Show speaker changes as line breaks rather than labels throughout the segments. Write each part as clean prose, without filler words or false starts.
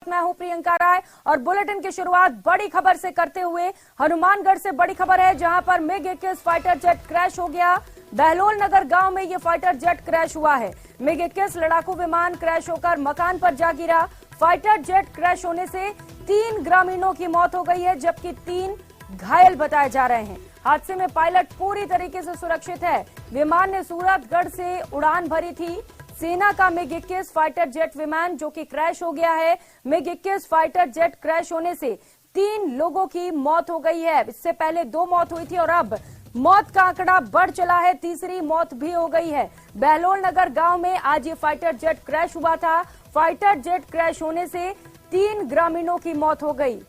मैं हूं प्रियंका राय और बुलेटिन की शुरुआत बड़ी खबर से करते हुए हनुमानगढ़ से बड़ी खबर है, जहां पर मिग 21 फाइटर जेट क्रैश हो गया। बहलोल नगर गांव में यह फाइटर जेट क्रैश हुआ है। मिग 21 लड़ाकू विमान क्रैश होकर मकान पर जा गिरा। फाइटर जेट क्रैश होने से 3 ग्रामीणों की मौत हो गई है, जबकि 3 घायल बताए जा रहे हैं। हादसे में पायलट पूरी तरीके से सुरक्षित है। विमान ने सूरतगढ़ से उड़ान भरी थी। सेना का मिग 21 फाइटर जेट विमान जो कि क्रैश हो गया है। मिग 21 फाइटर जेट क्रैश होने से 3 लोगों की मौत हो गई है। इससे पहले 2 मौत हुई थी और अब मौत का आंकड़ा बढ़ चला है, तीसरी मौत भी हो गई है। बहलोल नगर गांव में आज ये फाइटर जेट क्रैश हुआ था। फाइटर जेट क्रैश होने से 3 ग्रामीणों की मौत हो गई।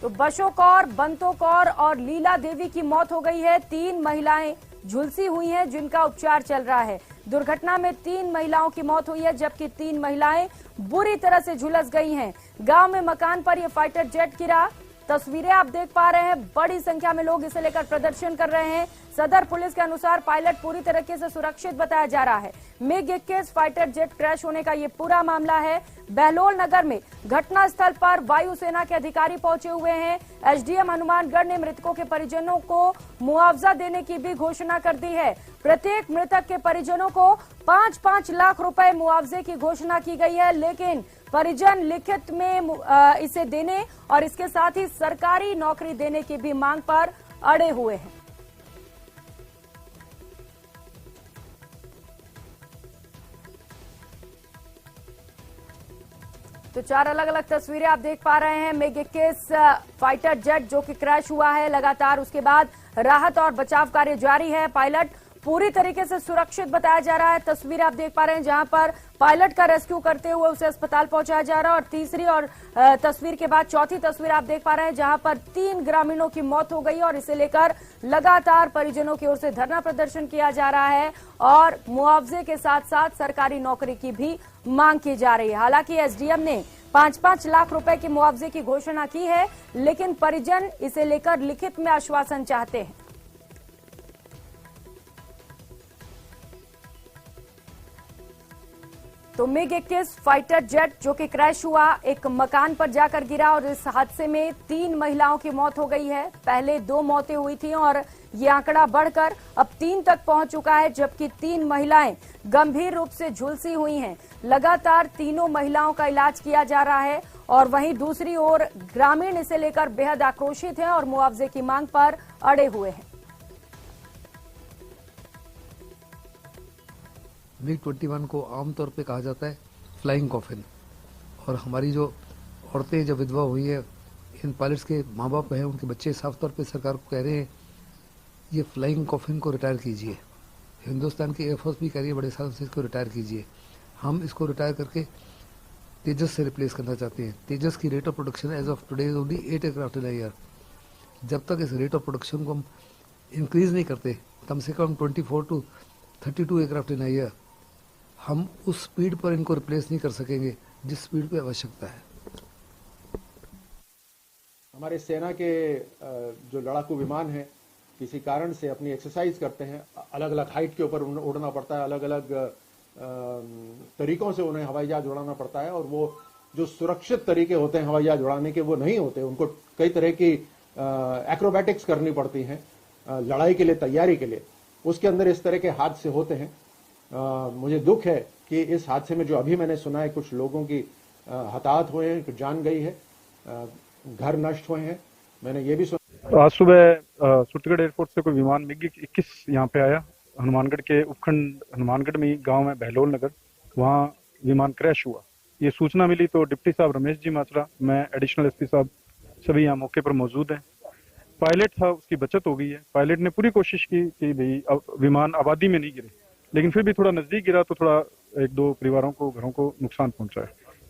तो बशो कौर, बंतो कौर और लीला देवी की मौत हो गई है। 3 महिलाएं झुलसी हुई हैं, जिनका उपचार चल रहा है। दुर्घटना में 3 महिलाओं की मौत हुई है, जबकि 3 महिलाएं बुरी तरह से झुलस गई हैं। गांव में मकान पर यह फाइटर जेट गिरा। तस्वीरें आप देख पा रहे हैं, बड़ी संख्या में लोग इसे लेकर प्रदर्शन कर रहे हैं। सदर पुलिस के अनुसार पायलट पूरी तरीके से सुरक्षित बताया जा रहा है। मिग 21 फाइटर जेट क्रैश होने का ये पूरा मामला है। बहलोल नगर में घटनास्थल पर वायुसेना के अधिकारी पहुंचे हुए हैं। एसडीएम हनुमानगढ़ ने मृतकों के परिजनों को मुआवजा देने की भी घोषणा कर दी है। प्रत्येक मृतक के परिजनों को 5-5 लाख रुपए मुआवजे की घोषणा की गई है, लेकिन परिजन लिखित में इसे देने और इसके साथ ही सरकारी नौकरी देने की भी मांग पर अड़े हुए हैं। तो 4 अलग अलग तस्वीरें आप देख पा रहे हैं। मिग 21 फाइटर जेट जो कि क्रैश हुआ है, लगातार उसके बाद राहत और बचाव कार्य जारी है। पायलट पूरी तरीके से सुरक्षित बताया जा रहा है। तस्वीर आप देख पा रहे हैं, जहां पर पायलट का रेस्क्यू करते हुए उसे अस्पताल पहुंचाया जा रहा है। और तीसरी और तस्वीर के बाद चौथी तस्वीर आप देख पा रहे हैं, जहां पर 3 ग्रामीणों की मौत हो गई और इसे लेकर लगातार परिजनों की ओर से धरना प्रदर्शन किया जा रहा है और मुआवजे के साथ साथ सरकारी नौकरी की भी मांग की जा रही है। हालांकि एसडीएम ने 5-5 लाख रुपए के मुआवजे की घोषणा की है, लेकिन परिजन इसे लेकर लिखित में आश्वासन चाहते हैं। तो मिग 21 फाइटर जेट जो कि क्रैश हुआ, एक मकान पर जाकर गिरा और इस हादसे में 3 महिलाओं की मौत हो गई है। पहले 2 मौतें हुई थी और ये आंकड़ा बढ़कर अब 3 तक पहुंच चुका है, जबकि 3 महिलाएं गंभीर रूप से झुलसी हुई हैं। लगातार तीनों महिलाओं का इलाज किया जा रहा है और वहीं दूसरी ओर ग्रामीण इसे लेकर बेहद आक्रोशित हैं और मुआवजे की मांग पर अड़े हुए हैं।
मिग 21 को आमतौर पे कहा जाता है फ्लाइंग कॉफिन, और हमारी जो औरतें जब विधवा हुई है, इन पायलट्स के माँ बाप हैं, उनके बच्चे साफ तौर पे सरकार को कह रहे हैं ये फ्लाइंग कॉफिन को रिटायर कीजिए। हिंदुस्तान की एयरफोर्स भी कह रही है बड़े साल से इसको रिटायर कीजिए। हम इसको रिटायर करके तेजस से रिप्लेस करना चाहते हैं। तेजस की rate of production as of today is only 8 aircraft in a year. जब तक इस रेट ऑफ प्रोडक्शन को हम इंक्रीज नहीं करते, कम से कम 24 to 32 aircraft in a year, हम उस स्पीड पर इनको रिप्लेस नहीं कर सकेंगे जिस स्पीड पे आवश्यकता है।
हमारे सेना के जो लड़ाकू विमान हैं, किसी कारण से अपनी एक्सरसाइज करते हैं, अलग अलग हाइट के ऊपर उड़ना पड़ता है, अलग अलग तरीकों से उन्हें हवाई जहाज उड़ाना पड़ता है और वो जो सुरक्षित तरीके होते हैं हवाई जहाज उड़ाने के वो नहीं होते। उनको कई तरह की एक्रोबैटिक्स करनी पड़ती हैं लड़ाई के लिए, तैयारी के लिए। उसके अंदर इस तरह के हादसे होते हैं। मुझे दुख है कि इस हादसे में जो अभी मैंने सुना है, कुछ लोगों की हताहत हुए हैं, कुछ जान गई है, घर नष्ट हुए हैं। मैंने ये भी सुना।
आज सुबह सूरतगढ़ एयरपोर्ट से कोई विमान मिग 21 यहाँ पे आया। हनुमानगढ़ के उपखंड हनुमानगढ़ में गांव में बहलोल नगर, वहाँ विमान क्रैश हुआ। ये सूचना मिली तो डिप्टी साहब रमेश जी माचरा, मैं एडिशनल एसपी साहब सभी यहाँ मौके पर मौजूद हैं। पायलट था, उसकी बचत हो गई है। पायलट ने पूरी कोशिश की कि भाई विमान आबादी में नहीं गिरे, लेकिन फिर भी थोड़ा नजदीक गिरा तो थोड़ा 1-2 परिवारों को, घरों को नुकसान पहुंचा है।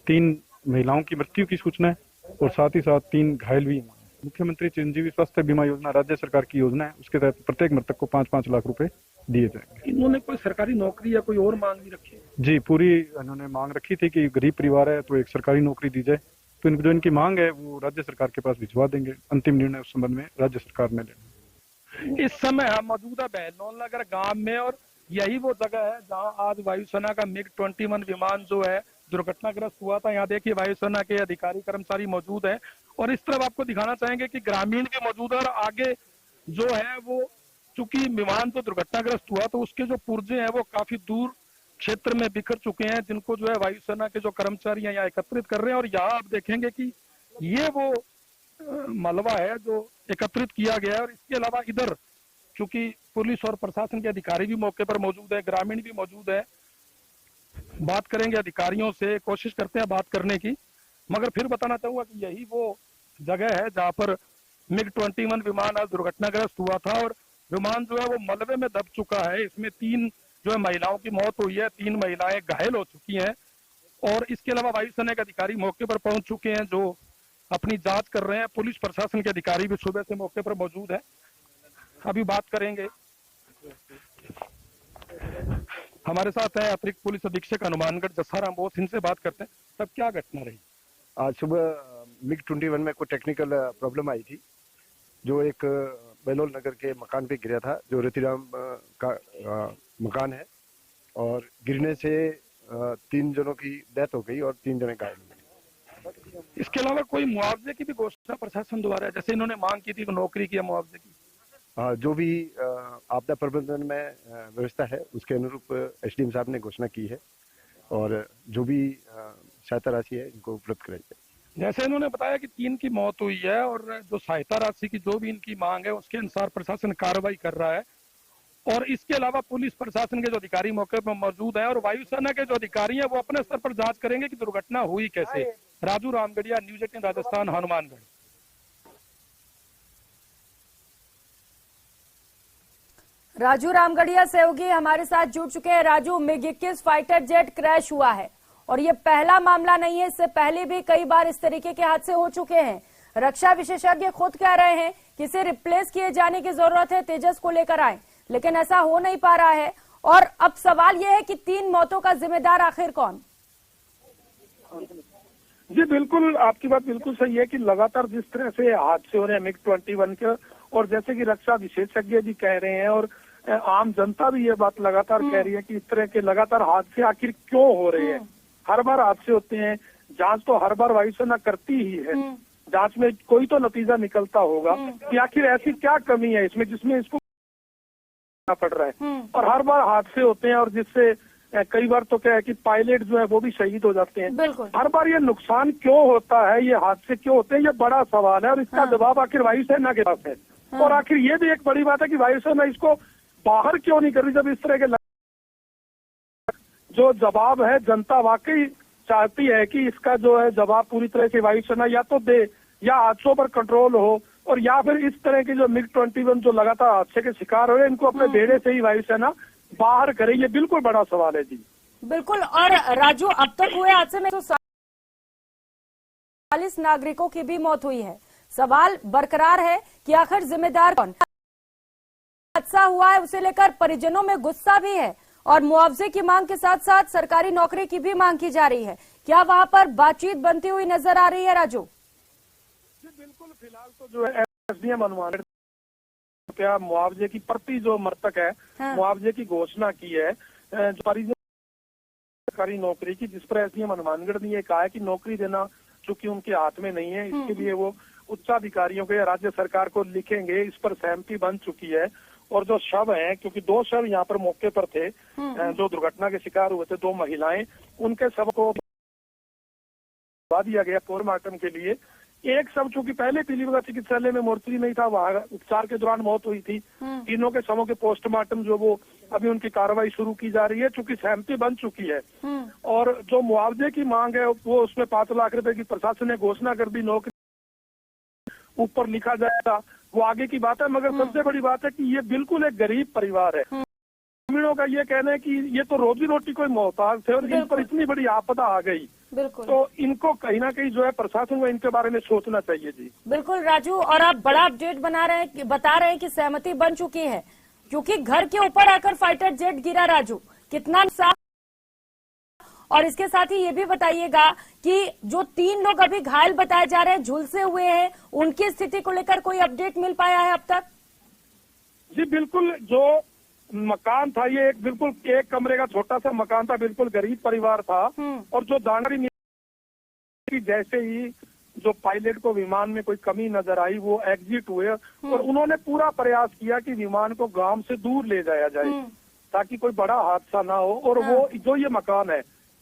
3 महिलाओं की मृत्यु की सूचना है और साथ ही साथ 3 घायल भी हैं। मुख्यमंत्री चिरंजीवी स्वास्थ्य बीमा योजना राज्य सरकार की योजना है, उसके तहत प्रत्येक मृतक को 5-5 लाख रुपए दिए जाएंगे।
इन्होंने कोई सरकारी नौकरी या कोई और मांग भी रखी है?
जी, पूरी इन्होंने मांग रखी थी कि गरीब परिवार है तो एक सरकारी नौकरी दी जाए। तो जो इनकी मांग है वो राज्य सरकार के पास भिजवा देंगे। अंतिम निर्णय उस संबंध में राज्य सरकार ने लेना।
इस समय हम मौजूद है बहलोल नगर गांव में और यही वो जगह है जहां आज वायुसेना का मिग 21 विमान जो है दुर्घटनाग्रस्त हुआ था। यहाँ देखिए वायुसेना के अधिकारी कर्मचारी मौजूद हैं और इस तरफ आपको दिखाना चाहेंगे कि ग्रामीण भी मौजूद है और आगे जो है वो चूंकि विमान तो दुर्घटनाग्रस्त हुआ तो उसके जो पुर्जे हैं वो काफी दूर क्षेत्र में बिखर चुके हैं, जिनको जो है वायुसेना के जो कर्मचारी हैं यहाँ एकत्रित कर रहे हैं। और यहाँ आप देखेंगे कि ये वो मलबा है जो एकत्रित किया गया है। और इसके अलावा इधर चूंकि पुलिस और प्रशासन के अधिकारी भी मौके पर मौजूद है, ग्रामीण भी मौजूद है। बात करेंगे अधिकारियों से, कोशिश करते हैं बात करने की, मगर फिर बताना चाहूंगा कि यही वो जगह है जहां पर MiG-21 विमान आज दुर्घटनाग्रस्त हुआ था और विमान जो है वो मलबे में दब चुका है। इसमें 3 जो है महिलाओं की मौत हुई है, 3 महिलाएं घायल हो चुकी हैं और इसके अलावा वायुसेना के अधिकारी मौके पर पहुंच चुके हैं जो अपनी जांच कर रहे हैं। पुलिस प्रशासन के अधिकारी भी सुबह से मौके पर मौजूद है। अभी बात करेंगे, हमारे साथ है अतिरिक्त पुलिस अधीक्षक हनुमानगढ़ जस्साराम बोस, इनसे बात करते हैं। तब क्या घटना रही?
आज सुबह MiG-21 में कोई टेक्निकल प्रॉब्लम आई थी जो एक बेलोल नगर के मकान पे गिरा था, जो रतिराम का मकान है, और गिरने से 3 जनों की डेथ हो गई और 3 जने घायल हो गए।
इसके अलावा कोई मुआवजे की भी घोषणा प्रशासन द्वारा, जैसे इन्होंने मांग की थी नौकरी की या मुआवजे की?
जो भी आपदा प्रबंधन में व्यवस्था है उसके अनुरूप SDM साहब ने घोषणा की है और जो भी सहायता राशि है इनको उपलब्ध कराई जाए।
जैसे इन्होंने बताया कि 3 की मौत हुई है और जो सहायता राशि की जो भी इनकी मांग है उसके अनुसार प्रशासन कार्रवाई कर रहा है। और इसके अलावा पुलिस प्रशासन के जो अधिकारी मौके पर मौजूद है और वायुसेना के जो अधिकारी हैं वो अपने स्तर पर जांच करेंगे कि दुर्घटना हुई कैसे। राजू रामगढ़िया, न्यूज़ 18 राजस्थान, हनुमानगढ़।
राजू रामगढ़िया सहयोगी हमारे साथ जुड़ चुके हैं। Raju, MiG-21 fighter jet crash हुआ है और ये पहला मामला नहीं है, इससे पहले भी कई बार इस तरीके के हादसे हो चुके हैं। रक्षा विशेषज्ञ खुद कह रहे हैं कि इसे रिप्लेस किए जाने की जरूरत है, तेजस को लेकर आए, लेकिन ऐसा हो नहीं पा रहा है। और अब सवाल यह है कि 3 मौतों का जिम्मेदार आखिर कौन?
जी बिल्कुल, आपकी बात बिल्कुल सही है कि लगातार जिस तरह से हादसे हो रहे हैं MiG-21 के, और जैसे कि रक्षा विशेषज्ञ भी कह रहे हैं और आम जनता भी ये बात लगातार कह रही है कि इस तरह के लगातार हादसे आखिर क्यों हो रहे हैं। हर बार हादसे होते हैं, जांच तो हर बार वायुसेना करती ही है, जांच में कोई तो नतीजा निकलता होगा कि आखिर ऐसी क्या कमी है इसमें जिसमें इसको पड़ रहा है। और हर बार हादसे होते हैं और जिससे कई बार तो क्या है कि पायलट जो है वो भी शहीद हो जाते हैं। हर बार ये नुकसान क्यों होता है, ये हादसे क्यों होते हैं, ये बड़ा सवाल है और इसका जवाब आखिर वायुसेना के पास है। और आखिर ये भी एक बड़ी बात है कि वायुसेना इसको बाहर क्यों नहीं कर रही, जब इस तरह के जो जवाब है जनता वाकई चाहती है कि इसका जो है जवाब पूरी तरह से वायुसेना या तो दे, या हादसों पर कंट्रोल हो, और या फिर इस तरह के जो MiG-21 जो लगातार हादसे के शिकार हो रहे हैं इनको अपने बेड़े से ही वायुसेना बाहर करे। ये बिल्कुल बड़ा सवाल है जी।
बिल्कुल। और राजू, अब तक हुए हादसे में 140 नागरिकों की भी मौत हुई है। सवाल बरकरार है कि आखिर जिम्मेदार कौन? हादसा हुआ है उसे लेकर परिजनों में गुस्सा भी है और मुआवजे की मांग के साथ साथ सरकारी नौकरी की भी मांग की जा रही है। क्या वहां पर बातचीत बनती हुई नजर आ रही है राजू?
जी बिल्कुल, फिलहाल तो जो है SDM हनुमानगढ़ क्या मुआवजे की प्रति जो मृतक है मुआवजे की घोषणा की है, जो परिजन सरकारी नौकरी की, जिस पर SDM हनुमानगढ़ ने ये कहा है कि नौकरी देना चूंकि उनके हाथ में नहीं है, इसके लिए वो उच्चाधिकारियों के राज्य सरकार को लिखेंगे। इस पर सहमति बन चुकी है। और जो शव हैं, क्योंकि 2 शव यहाँ पर मौके पर थे जो दुर्घटना के शिकार हुए थे, 2 महिलाएं, उनके शव को दिया गया पोस्टमार्टम के लिए। एक शव चूंकि पहले पीलीभीत चिकित्सालय में मोर्चरी में ही था, वहाँ उपचार के दौरान मौत हुई थी। तीनों के शवों के पोस्टमार्टम जो वो अभी उनकी कार्रवाई शुरू की जा रही है, चूंकि सहमति बन चुकी है। और जो मुआवजे की मांग है वो उसमें 5 लाख रुपए की प्रशासन ने घोषणा कर दी, नौकरी ऊपर लिखा जाएगा, वो आगे की बात है। मगर सबसे बड़ी बात है कि ये बिल्कुल एक गरीब परिवार है। ग्रामीणों का ये कहना है कि ये तो रोजी रोटी कोई मोहताज थे और इन पर इतनी बड़ी आपदा आ गई, तो इनको कहीं ना कहीं जो है प्रशासन को इनके बारे में सोचना चाहिए जी। बिल्कुल
राजू, और आप बड़ा अपडेट बता रहे हैं कि सहमति बन चुकी है, क्योंकि घर के ऊपर आकर फाइटर जेट गिरा। राजू, कितना नुकसान? और इसके साथ ही ये भी बताइएगा कि जो 3 लोग अभी घायल बताए जा रहे हैं, झुलसे हुए हैं, उनकी स्थिति को लेकर कोई अपडेट मिल पाया है अब तक?
जी बिल्कुल, जो मकान था, ये एक बिल्कुल एक कमरे का छोटा सा मकान था, बिल्कुल गरीब परिवार था। और जो जानकारी मिली, जैसे ही जो पायलट को विमान में कोई कमी नजर आई, वो एग्जिट हुए और उन्होंने पूरा प्रयास किया कि विमान को गांव से दूर ले जाया जाए ताकि कोई बड़ा हादसा ना हो। और वो जो ये मकान है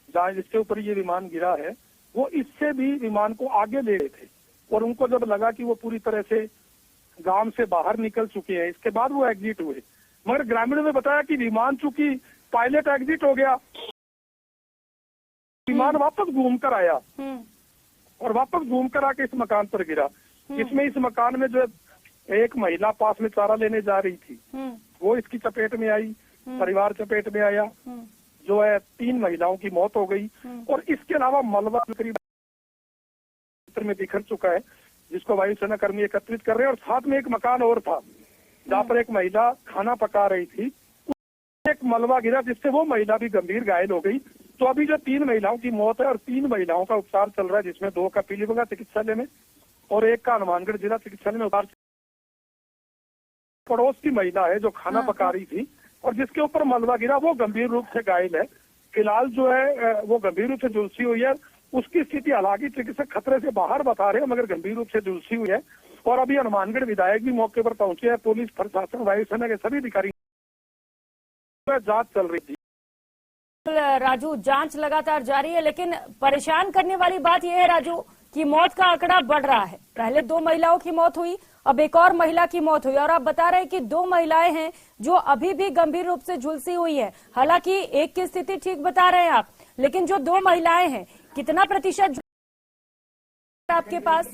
जहाँ जिसके ऊपर ये विमान गिरा है, वो इससे भी विमान को आगे ले गए थे। और उनको जब लगा कि वो पूरी तरह से गांव से बाहर निकल चुके हैं, इसके बाद वो एग्जिट हुए। मगर ग्रामीणों ने बताया कि विमान चूंकि पायलट एग्जिट हो गया, विमान वापस घूम कर आया और वापस घूम कर आके इस मकान पर गिरा। इसमें इस मकान में जो एक महिला पास में चारा लेने जा रही थी, वो इसकी चपेट में आई, परिवार चपेट में आया, जो है 3 महिलाओं की मौत हो गई। और इसके अलावा मलबा करीब में बिखर चुका है, जिसको वायुसेना कर्मी एकत्रित कर रहे हैं। और साथ में एक मकान और था जहाँ पर एक महिला खाना पका रही थी, एक मलबा गिरा जिससे वो महिला भी गंभीर घायल हो गई। तो अभी जो 3 महिलाओं की मौत है और 3 महिलाओं का उपचार चल रहा है, जिसमें 2 का पीलीभीत चिकित्सालय में और 1 का हनुमानगढ़ जिला चिकित्सालय में उपचार। पड़ोस की महिला है जो खाना पका रही थी और जिसके ऊपर मलबा गिरा, वो गंभीर रूप से घायल है। फिलहाल जो है वो गंभीर रूप से झुलसी हुई है। उसकी स्थिति हालांकि चिकित्सक खतरे से बाहर बता रहे हैं, मगर गंभीर रूप से झुलसी हुई है। और अभी हनुमानगढ़ विधायक भी मौके पर पहुंचे हैं। पुलिस प्रशासन, वायुसेना के सभी अधिकारी जांच चल रही थी।
राजू, जांच लगातार जारी है, लेकिन परेशान करने वाली बात यह है राजू कि मौत का आंकड़ा बढ़ रहा है। पहले 2 महिलाओं की मौत हुई, अब एक और महिला की मौत हुई और आप बता रहे हैं कि 2 महिलाएं हैं जो अभी भी गंभीर रूप से झुलसी हुई है। हालांकि एक की स्थिति ठीक बता रहे हैं आप, लेकिन जो 2 महिलाएं हैं, कितना प्रतिशत आपके पास?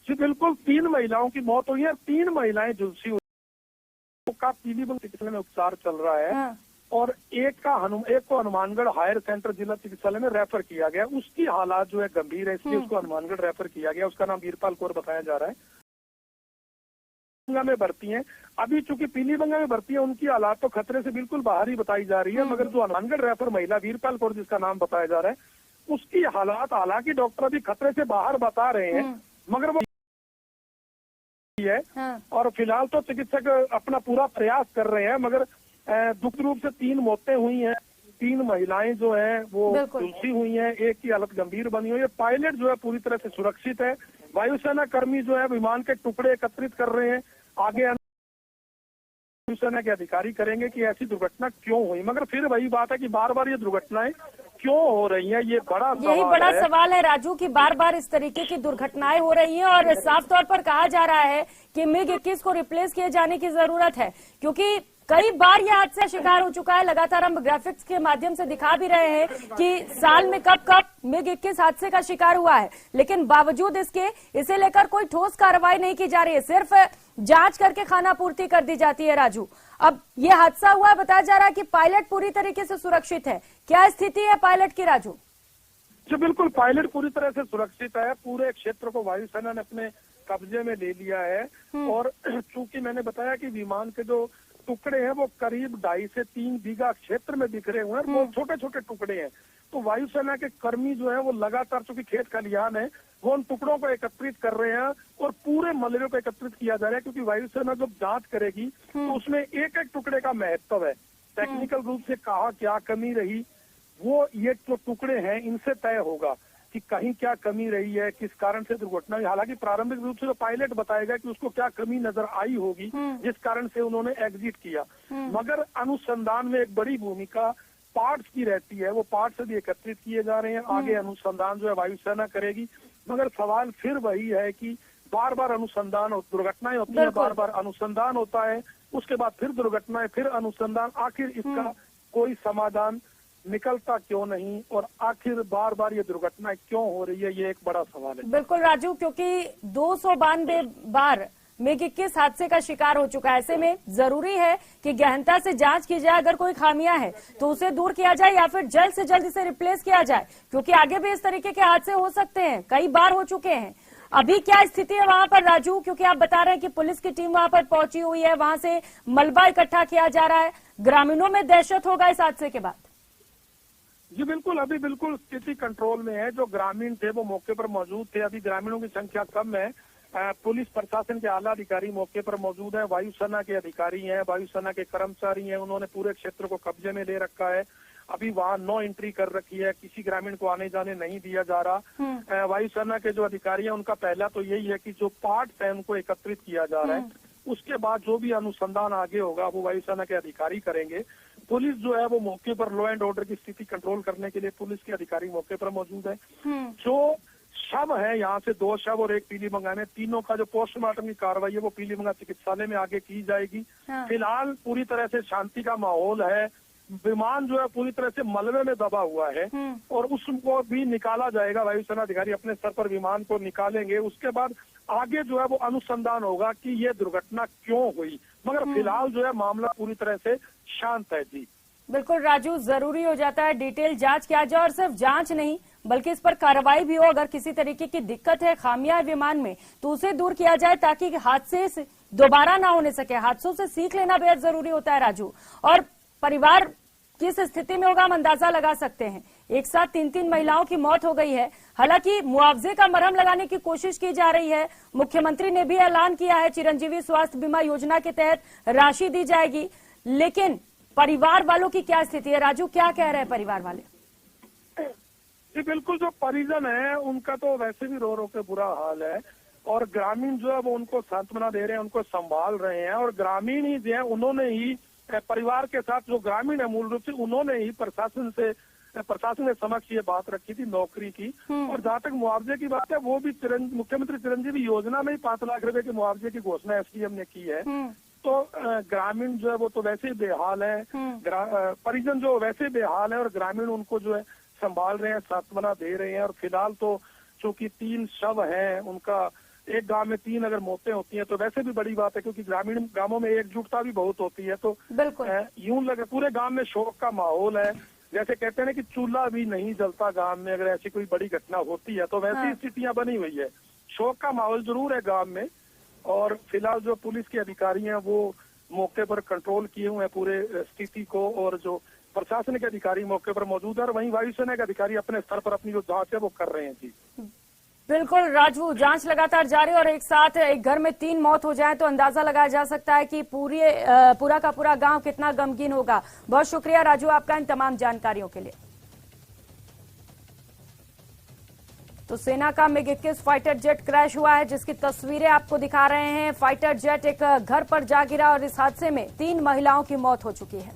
जी बिल्कुल, 3 महिलाओं की मौत हुई है, 3 महिलाएं झुलसी हुई का पीलीभीत चिकित्सालय में उपचार चल रहा है। और एक को हनुमानगढ़ हायर सेंटर जिला चिकित्सालय में रेफर किया गया। उसकी हालात जो है गंभीर है, इसलिए उसको हनुमानगढ़ रेफर किया गया। उसका नाम वीरपाल कौर बताया जा रहा है। में भर्ती हैं अभी, चूंकि पीलीभंगा में भर्ती है, उनकी हालात तो खतरे से बिल्कुल बाहर ही बताई जा रही है। मगर जो हनुमानगढ़ रेफर महिला वीरपाल कौर जिसका नाम बताया जा रहा है, उसकी हालात हालांकि डॉक्टर अभी खतरे से बाहर बता रहे हैं, मगर वो है। और फिलहाल तो चिकित्सक अपना पूरा प्रयास कर रहे हैं। मगर दुख रूप से 3 मौतें हुई हैं, 3 महिलाएं जो हैं वो झुलसी हुई हैं, एक की हालत गंभीर बनी हुई है। पायलट जो है पूरी तरह से सुरक्षित है। वायुसेना कर्मी जो है विमान के टुकड़े एकत्रित कर रहे हैं। आगे वायुसेना के अधिकारी करेंगे कि ऐसी दुर्घटना क्यों हुई। मगर फिर वही बात है कि बार बार ये दुर्घटनाएं क्यों हो रही हैं, ये बड़ा
सवाल है राजू कि बार बार इस तरीके की दुर्घटनाएं हो रही हैं। और साफ तौर पर कहा जा रहा है कि MiG-21 को रिप्लेस किए जाने की जरूरत है, क्योंकि कई बार यह हादसे का शिकार हो चुका है। लगातार हम ग्राफिक्स के माध्यम से दिखा भी रहे हैं कि साल में कब MiG-21 हादसे का शिकार हुआ है, लेकिन बावजूद इसके इसे लेकर कोई ठोस कार्रवाई नहीं की जा रही है, सिर्फ जांच करके खानापूर्ति कर दी जाती है। राजू, अब ये हादसा हुआ, बताया जा रहा है कि पायलट पूरी तरीके से सुरक्षित है। क्या स्थिति है पायलट की राजू?
जी बिल्कुल, पायलट पूरी तरह से सुरक्षित है। पूरे क्षेत्र को वायुसेना ने अपने कब्जे में ले लिया है। और चूंकि मैंने बताया कि विमान के जो टुकड़े हैं वो करीब 2.5 से 3 बीघा क्षेत्र में बिखरे हुए हैं, बहुत छोटे छोटे टुकड़े हैं। तो वायुसेना के कर्मी जो है वो लगातार, चूंकि खेत खलिहान है, वो उन टुकड़ों को एकत्रित कर रहे हैं और पूरे मलबे को एकत्रित किया जा रहा है। क्योंकि वायुसेना जब जांच करेगी तो उसमें एक एक टुकड़े का महत्व है। टेक्निकल रूप से कहाँ क्या कमी रही, वो ये जो टुकड़े हैं इनसे तय होगा कि कहीं क्या कमी रही है, किस कारण से दुर्घटना हुई। हालांकि प्रारंभिक रूप से तो पायलट बताएगा कि उसको क्या कमी नजर आई होगी जिस कारण से उन्होंने एग्जिट किया। मगर अनुसंधान में एक बड़ी भूमिका पार्ट्स की रहती है, वो पार्ट्स भी एकत्रित किए जा रहे हैं। आगे अनुसंधान जो है वायुसेना करेगी। मगर सवाल फिर वही है कि बार बार अनुसंधान और दुर्घटनाएं होती है, बार बार अनुसंधान होता है, उसके बाद फिर दुर्घटनाएं, फिर अनुसंधान, आखिर इसका कोई समाधान निकलता क्यों नहीं और आखिर बार बार ये दुर्घटनाएं क्यों हो रही है, ये एक बड़ा सवाल है।
बिल्कुल राजू, क्योंकि 292 बार MiG-21 हादसे का शिकार हो चुका है। ऐसे में जरूरी है कि गहनता से जांच की जाए, अगर कोई खामियां है तो उसे दूर किया जाए या फिर जल्द से जल्द इसे रिप्लेस किया जाए, क्योंकि आगे भी इस तरीके के हादसे हो सकते हैं, कई बार हो चुके हैं। अभी क्या स्थिति है वहां पर राजू, क्योंकि आप बता रहे हैं कि पुलिस की टीम वहां पर पहुंची हुई है, वहां से मलबा इकट्ठा किया जा रहा है, ग्रामीणों में दहशत होगा इस हादसे के बाद?
जी बिल्कुल, अभी बिल्कुल स्थिति कंट्रोल में है। जो ग्रामीण थे वो मौके पर मौजूद थे। अभी ग्रामीणों की संख्या कम है पुलिस प्रशासन के आला अधिकारी मौके पर मौजूद हैं, वायुसेना के अधिकारी हैं, वायुसेना के कर्मचारी हैं, उन्होंने पूरे क्षेत्र को कब्जे में ले रखा है। अभी वहां नो एंट्री कर रखी है, किसी ग्रामीण को आने जाने नहीं दिया जा रहा। वायुसेना के जो अधिकारी हैं उनका पहला तो यही है कि जो पार्ट्स हैं उनको एकत्रित किया जा रहा है, उसके बाद जो भी अनुसंधान आगे होगा वो वायुसेना के अधिकारी करेंगे। पुलिस जो है वो मौके पर लॉ एंड ऑर्डर की स्थिति कंट्रोल करने के लिए पुलिस के अधिकारी मौके पर मौजूद है। जो शव है, यहाँ से 2 शव और 1 पीलीबंगा में, तीनों का जो पोस्टमार्टम की कार्रवाई है वो पीलीबंगा चिकित्सालय में आगे की जाएगी। फिलहाल पूरी तरह से शांति का माहौल है। विमान जो है पूरी तरह से मलबे में दबा हुआ है और उसको भी निकाला जाएगा। वायुसेना अधिकारी अपने स्तर पर विमान को निकालेंगे, उसके बाद आगे जो है वो अनुसंधान होगा कि ये दुर्घटना क्यों हुई। मगर फिलहाल जो है मामला पूरी तरह से शांत है। जी
बिल्कुल राजू, जरूरी हो जाता है डिटेल जांच किया जाए और सिर्फ जांच नहीं बल्कि इस पर कार्रवाई भी हो। अगर किसी तरीके की दिक्कत है, खामियां विमान में, तो उसे दूर किया जाए ताकि हादसे दोबारा ना होने सके। हादसों से सीख लेना बेहद जरूरी होता है राजू। और परिवार किस स्थिति में होगा हम अंदाजा लगा सकते हैं। एक साथ 3 महिलाओं की मौत हो गई है। हालांकि मुआवजे का मरहम लगाने की कोशिश की जा रही है। मुख्यमंत्री ने भी ऐलान किया है चिरंजीवी स्वास्थ्य बीमा योजना के तहत राशि दी जाएगी, लेकिन परिवार वालों की क्या स्थिति है राजू, क्या कह रहे हैं परिवार वाले?
जी बिल्कुल, जो परिजन है उनका तो वैसे भी रो रो के बुरा हाल है और ग्रामीण जो है वो उनको सांत्वना दे रहे हैं, उनको संभाल रहे हैं। और ग्रामीण ही जो है उन्होंने ही परिवार के साथ, जो ग्रामीण है मूल रूप से, उन्होंने ही प्रशासन के समक्ष ये बात रखी थी नौकरी की। और जहाँ तक मुआवजे की बात है, वो भी मुख्यमंत्री चिरंजीवी योजना में ही 5 लाख रुपए के मुआवजे की घोषणा एसडीएम ने की है। तो ग्रामीण जो है वो तो वैसे ही बेहाल है, परिजन जो वैसे बेहाल है और ग्रामीण उनको जो है संभाल रहे हैं, सांत्वना दे रहे हैं। और फिलहाल तो चूंकि 3 शव हैं, उनका एक गांव में 3 अगर मौतें होती हैं तो वैसे भी बड़ी बात है, क्योंकि ग्रामीण गांवों में एकजुटता भी बहुत होती है। तो यूं लगे पूरे गांव में शोक का माहौल है। जैसे कहते हैं ना कि चूल्हा भी नहीं जलता गांव में अगर ऐसी कोई बड़ी घटना होती है, तो वैसी स्थितियां बनी हुई है। शोक का माहौल जरूर है गांव में। और फिलहाल जो पुलिस के अधिकारी हैं वो मौके पर कंट्रोल किए हुए हैं पूरे स्थिति को, और जो प्रशासन के अधिकारी मौके पर मौजूद है, और वहीं वायुसेना के अधिकारी अपने स्तर पर अपनी जो जांच है वो कर रहे हैं। जी
बिल्कुल राजू, जांच लगातार जारी और एक साथ एक घर में 3 मौत हो जाए तो अंदाजा लगाया जा सकता है कि पूरा का पूरा गांव कितना गमगीन होगा। बहुत शुक्रिया राजू आपका इन तमाम जानकारियों के लिए। तो सेना का MiG-21 फाइटर जेट क्रैश हुआ है, जिसकी तस्वीरें आपको दिखा रहे हैं। फाइटर जेट एक घर पर जा गिरा और इस हादसे में 3 महिलाओं की मौत हो चुकी है।